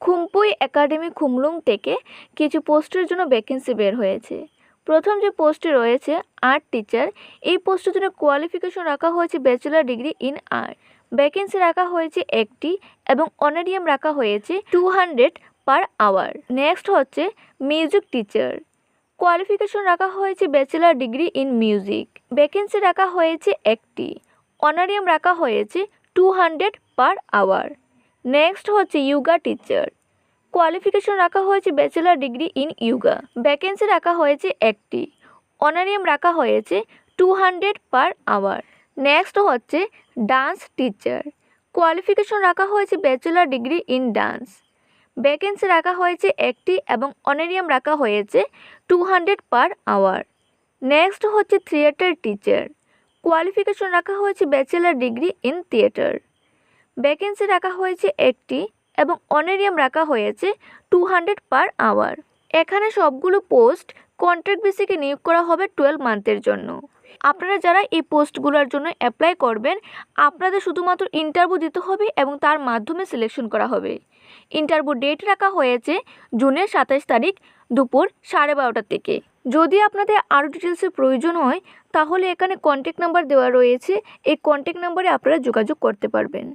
খুমপুই academy Khumlung থেকে কিছু পোস্টের জন্য ভ্যাকেন্সি বের হয়েছে। প্রথম যে পোস্টটি রয়েছে আর্ট টিচার, এই পোস্টের জন্য কোয়ালিফিকেশন রাখা হয়েছে bachelor degree in art. Vacancy রাখা হয়েছে একটি এবং অনারিয়াম রাখা হয়েছে 200 পার আওয়ার। নেক্সট হচ্ছে মিউজিক টিচার, কোয়ালিফিকেশন রাখা হয়েছে bachelor degree in music. Vacancy রাখা হয়েছে একটি, অনারিয়াম রাখা হয়েছে 200 পার আওয়ার। নেক্সট হচ্ছে ইয়োগা টিচার, কোয়ালিফিকেশন রাখা হয়েছে bachelor degree in yoga. Vacancy রাখা হয়েছে একটি, অনারিয়াম রাখা হয়েছে 200 পার আওয়ার। নেক্সট হচ্ছে ডান্স টিচার, কোয়ালিফিকেশন রাখা হয়েছে bachelor degree in dance. Vacancy রাখা হয়েছে একটি এবং অনারিয়াম রাখা হয়েছে 200 পার আওয়ার। নেক্সট হচ্ছে থিয়েটার টিচার, কোয়ালিফিকেশন রাখা হয়েছে bachelor degree in theatre. Vacancy রাখা হয়েছে একটি এবং অনারিয়াম রাখা হয়েছে 200 পার আওয়ার। এখানে সবগুলো পোস্ট কন্ট্রাক্ট বেসিকে নিয়োগ করা হবে 12 মান্থের জন্য। আপনারা যারা এই পোস্টগুলোর জন্য অ্যাপ্লাই করবেন, আপনাদের শুধুমাত্র ইন্টারভিউ দিতে হবে এবং তার মাধ্যমে সিলেকশন করা হবে। ইন্টারভিউ ডেট রাখা হয়েছে জুনের 27 তারিখ দুপুর 12:30 থেকে। যদি আপনাদের আরও ডিটেলসের প্রয়োজন হয় তাহলে এখানে কন্ট্যাক্ট নাম্বার দেওয়া রয়েছে, এই কন্ট্যাক্ট নাম্বারে আপনারা যোগাযোগ করতে পারবেন।